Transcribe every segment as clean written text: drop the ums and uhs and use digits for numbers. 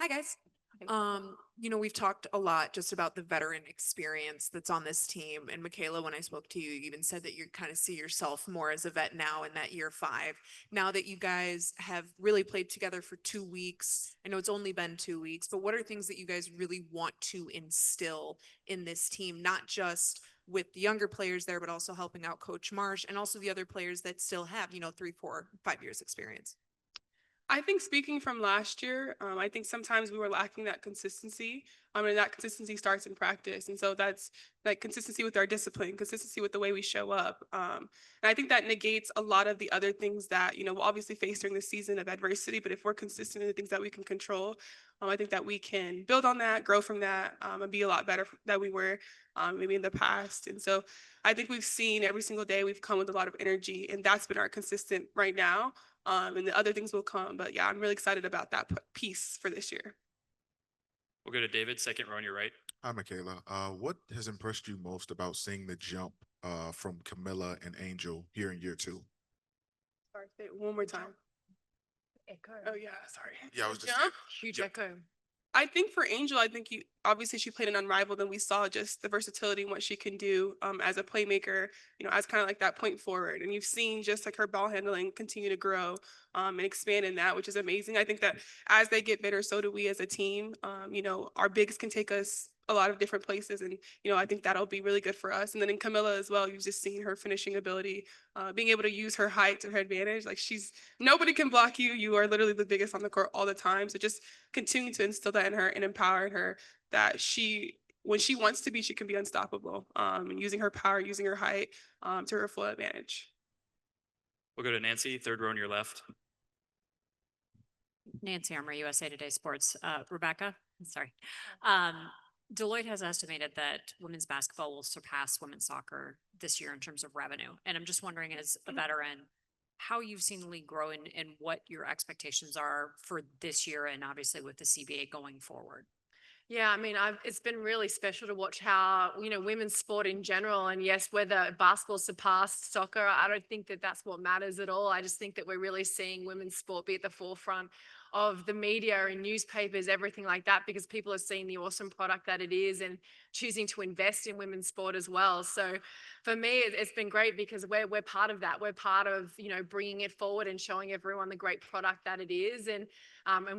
Hi guys. We've talked a lot just about the veteran experience that's on this team. And Michaela, when I spoke to you, you even said that you kind of see yourself more as a vet now in that year 5. Now that you guys have really played together for 2 weeks, I know it's only been 2 weeks, but what are things that you guys really want to instill in this team, not just with the younger players there, but also helping out Coach Marsh and also the other players that still have, 3, 4, 5 years experience? I think speaking from last year, I think sometimes we were lacking that consistency. And that consistency starts in practice, and so that's like consistency with our discipline, consistency with the way we show up. And I think that negates a lot of the other things that we'll obviously face during the season of adversity. But if we're consistent in the things that we can control, I think that we can build on that, grow from that, and be a lot better than we were maybe in the past. And so I think we've seen every single day we've come with a lot of energy, and that's been our consistent right now, and the other things will come. But yeah, I'm really excited about that piece for this year. We'll go to David, second row on your right. Hi, Michaela. What has impressed you most about seeing the jump from Camilla and Angel here in year 2? Sorry, say it one more time. Echo. Oh yeah, sorry. Yeah, I was just Jump. Huge Yep. echo. I think for Angel, I think you obviously she played an unrivaled, and we saw just the versatility and what she can do as a playmaker, as kind of like that point forward. And you've seen just like her ball handling continue to grow and expand in that, which is amazing. I think that as they get better, so do we as a team. Our bigs can take us a lot of different places, and I think that'll be really good for us. And then in Camilla as well, you've just seen her finishing ability, being able to use her height to her advantage. Like nobody can block you. You are literally the biggest on the court all the time. So just continue to instill that in her and empower her that when she wants to be, she can be unstoppable, and using her power, using her height to her full advantage. We'll go to Nancy, third row on your left. Nancy Armour, USA Today Sports. Rebecca, sorry. Um, Deloitte has estimated that women's basketball will surpass women's soccer this year in terms of revenue. And I'm just wondering, as a veteran, how you've seen the league grow and what your expectations are for this year and obviously with the CBA going forward. Yeah, I mean, it's been really special to watch how, women's sport in general, and yes, whether basketball surpassed soccer, I don't think that that's what matters at all. I just think that we're really seeing women's sport be at the forefront of the media and newspapers, everything like that, because people are seeing the awesome product that it is and choosing to invest in women's sport as well. So for me, it's been great because we're part of that. We're part of, bringing it forward and showing everyone the great product that it is. And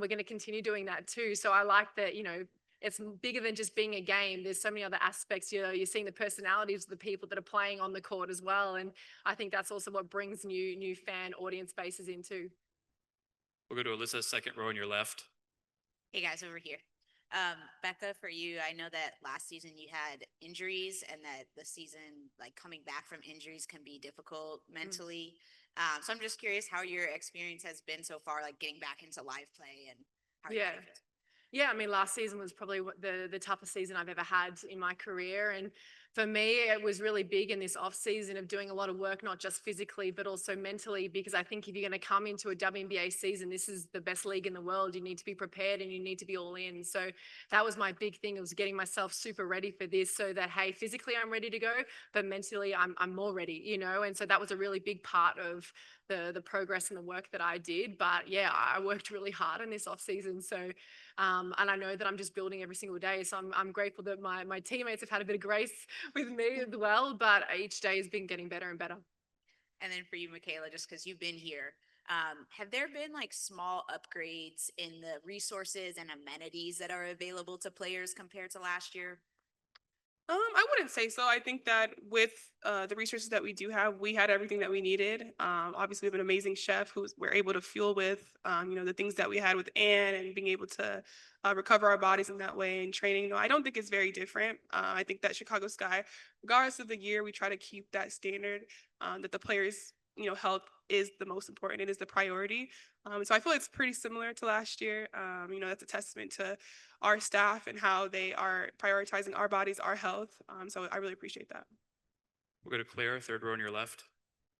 we're going to continue doing that too. So I like that, it's bigger than just being a game. There's so many other aspects. You're seeing the personalities of the people that are playing on the court as well. And I think that's also what brings new fan audience bases in too. We'll go to Alyssa, second row on your left. Hey guys, over here. Becca, for you, I know that last season you had injuries and that the season, like coming back from injuries can be difficult mentally. So I'm just curious how your experience has been so far, like getting back into live play and how Yeah. Yeah, I mean, last season was probably the toughest season I've ever had in my career. And for me, it was really big in this off season of doing a lot of work, not just physically, but also mentally, because I think if you're going to come into a WNBA season, this is the best league in the world. You need to be prepared and you need to be all in. So that was my big thing. It was getting myself super ready for this so that, hey, physically I'm ready to go, but mentally I'm more ready, And so that was a really big part of the progress and the work that I did. But yeah, I worked really hard in this off season. So and I know that I'm just building every single day. So I'm grateful that my teammates have had a bit of grace with me as well. But each day has been getting better and better. And then for you, Michaela, just because you've been here, have there been like small upgrades in the resources and amenities that are available to players compared to last year? I wouldn't say so. I think that with the resources that we do have, we had everything that we needed. Obviously, we have an amazing chef who we're able to fuel with, the things that we had with Anne and being able to recover our bodies in that way and training. No, I don't think it's very different. I think that Chicago Sky, regardless of the year, we try to keep that standard that the players, health is the most important. It is the priority. So I feel it's pretty similar to last year. That's a testament to our staff and how they are prioritizing our bodies, our health. So I really appreciate that. We'll go to Claire, third row on your left.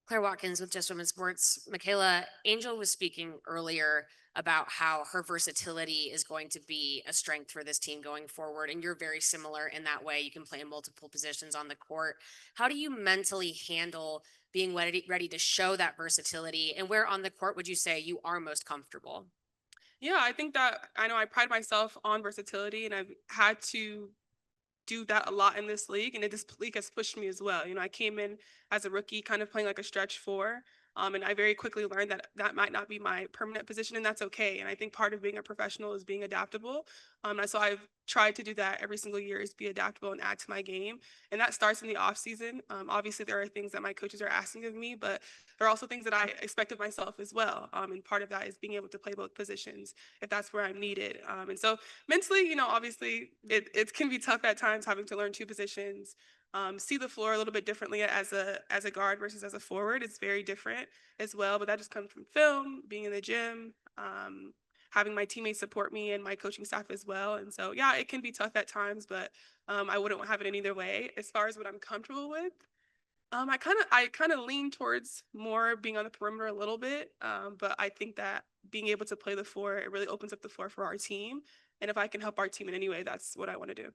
Claire Watkins with Just Women's Sports. Michaela, Angel was speaking earlier about how her versatility is going to be a strength for this team going forward. And you're very similar in that way. You can play in multiple positions on the court. How do you mentally handle being ready to show that versatility? And where on the court would you say you are most comfortable? Yeah, I think that I know I pride myself on versatility, and I've had to do that a lot in this league, and this league has pushed me as well. I came in as a rookie, kind of playing like a stretch four, and I very quickly learned that that might not be my permanent position, and that's okay. And I think part of being a professional is being adaptable. And so I've tried to do that every single year, is be adaptable and add to my game, and that starts in the off season. Obviously, there are things that my coaches are asking of me, but there are also things that I expect of myself as well. And part of that is being able to play both positions if that's where I'm needed. And so mentally, obviously it can be tough at times having to learn two positions, see the floor a little bit differently as a guard versus as a forward. It's very different as well, but that just comes from film, being in the gym, having my teammates support me and my coaching staff as well. And so, yeah, it can be tough at times, but I wouldn't have it any other way. As far as what I'm comfortable with, I kind of lean towards more being on the perimeter a little bit, but I think that being able to play the four, it really opens up the floor for our team. And if I can help our team in any way, that's what I want to do.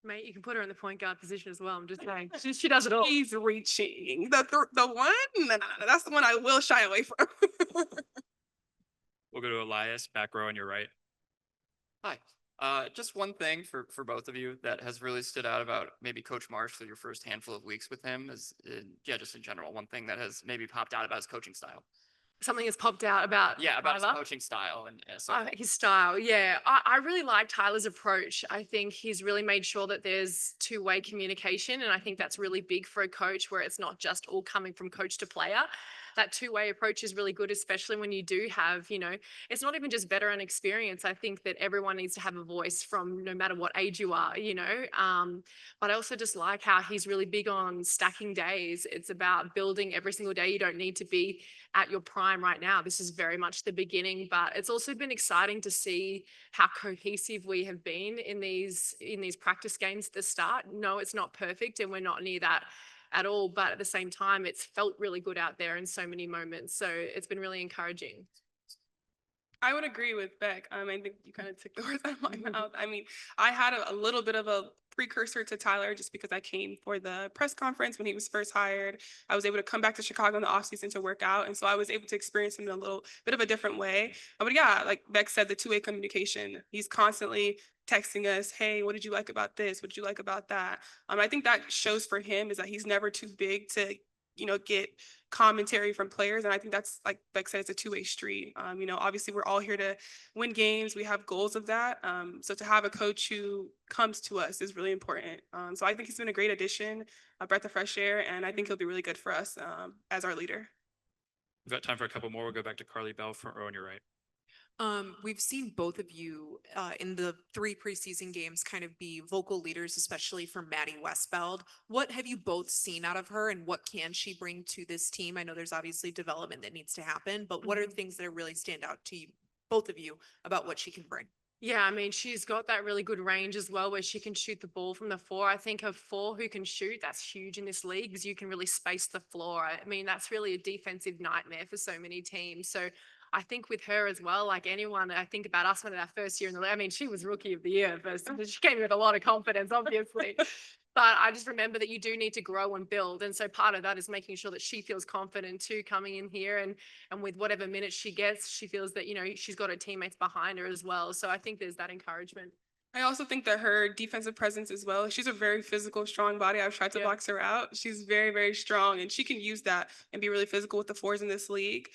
Mate, you can put her in the point guard position as well. I'm just saying. She does it all. He's reaching the one. No, that's the one I will shy away from. We'll go to Elias, back row on your right. Hi. Just one thing for both of you that has really stood out about maybe Coach Marsh for your first handful of weeks with him is, yeah, just in general, one thing that has maybe popped out about his coaching style. Something has popped out about Yeah, about his Tyler. coaching style and so His style. Yeah. I really like Tyler's approach. I think he's really made sure that there's two-way communication. And I think that's really big for a coach, where it's not just all coming from coach to player. That two-way approach is really good, especially when you do have, it's not even just veteran experience. I think that everyone needs to have a voice, from no matter what age you are, but I also just like how he's really big on stacking days. It's about building every single day. You don't need to be at your prime right now. This is very much the beginning, but it's also been exciting to see how cohesive we have been in these practice games at the start. No, it's not perfect, and we're not near that at all, but at the same time, it's felt really good out there in so many moments. So it's been really encouraging. I would agree with Beck. I think you kind of took the words out of my mouth. I mean, I had a little bit of a precursor to Tyler just because I came for the press conference when he was first hired. I was able to come back to Chicago in the offseason to work out. And so I was able to experience him in a little bit of a different way. But yeah, like Beck said, the two-way communication. He's constantly texting us, hey, what did you like about this? What did you like about that? I think that shows for him is that he's never too big to get commentary from players. And I think that's, like Beck said, it's a two-way street. Obviously we're all here to win games. We have goals of that. So to have a coach who comes to us is really important. So I think he's been a great addition, a breath of fresh air, and I think he'll be really good for us as our leader. We've got time for a couple more. We'll go back to Carly Bell, front row on your right. We've seen both of you in the 3 preseason games kind of be vocal leaders, especially for Maddie Westbeld. What have you both seen out of her, and what can she bring to this team? I know there's obviously development that needs to happen, but what are things that really stand out to you, both of you, about what she can bring? Yeah, I mean, she's got that really good range as well, where she can shoot the ball from the 4. I think of 4 who can shoot, that's huge in this league, because you can really space the floor. I mean, that's really a defensive nightmare for so many teams. So I think with her as well, like anyone, I think about us when in our first year in the league. I mean, she was rookie of the year first. She came in with a lot of confidence, obviously. But I just remember that you do need to grow and build. And so part of that is making sure that she feels confident too, coming in here, and with whatever minutes she gets, she feels that, she's got her teammates behind her as well. So I think there's that encouragement. I also think that her defensive presence as well. She's a very physical, strong body. I've tried to box her out. She's very, very strong, and she can use that and be really physical with the 4s in this league.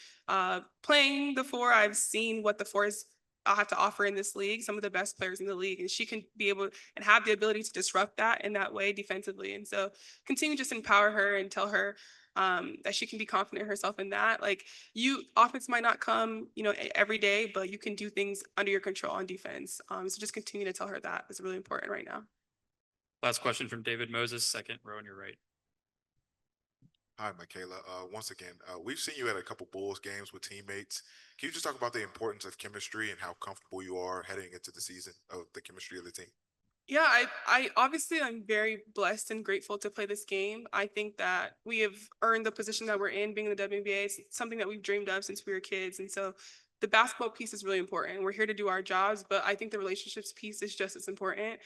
Playing the 4, I've seen what the 4s have to offer in this league, some of the best players in the league, and she can be able and have the ability to disrupt that in that way defensively. And so continue to just empower her and tell her that she can be confident in herself in that. Like, offense might not come, every day, but you can do things under your control on defense. So just continue to tell her that is really important right now. Last question from David Moses, second row on your right. Hi, Michaela. Once again, we've seen you at a couple Bulls games with teammates. Can you just talk about the importance of chemistry and how comfortable you are heading into the season of the chemistry of the team? Yeah, I obviously I'm very blessed and grateful to play this game. I think that we have earned the position that we're in, being in the WNBA. It's something that we've dreamed of since we were kids. And so the basketball piece is really important. We're here to do our jobs, but I think the relationships piece is just as important.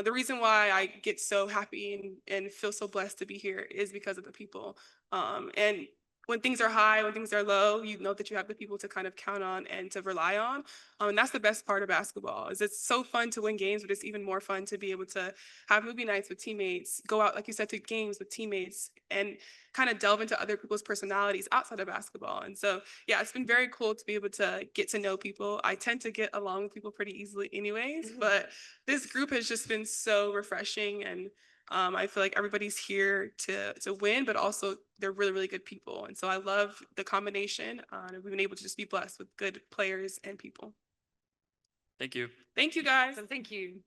The reason why I get so happy and feel so blessed to be here is because of the people. And when things are high, when things are low, you know that you have the people to kind of count on and to rely on. And that's the best part of basketball is it's so fun to win games, but it's even more fun to be able to have movie nights with teammates, go out, like you said, to games with teammates and kind of delve into other people's personalities outside of basketball. And so, yeah, it's been very cool to be able to get to know people. I tend to get along with people pretty easily anyways, but this group has just been so refreshing, and I feel like everybody's here to win, but also they're really, really good people. And so I love the combination. And we've been able to just be blessed with good players and people. Thank you. Thank you, guys. So thank you.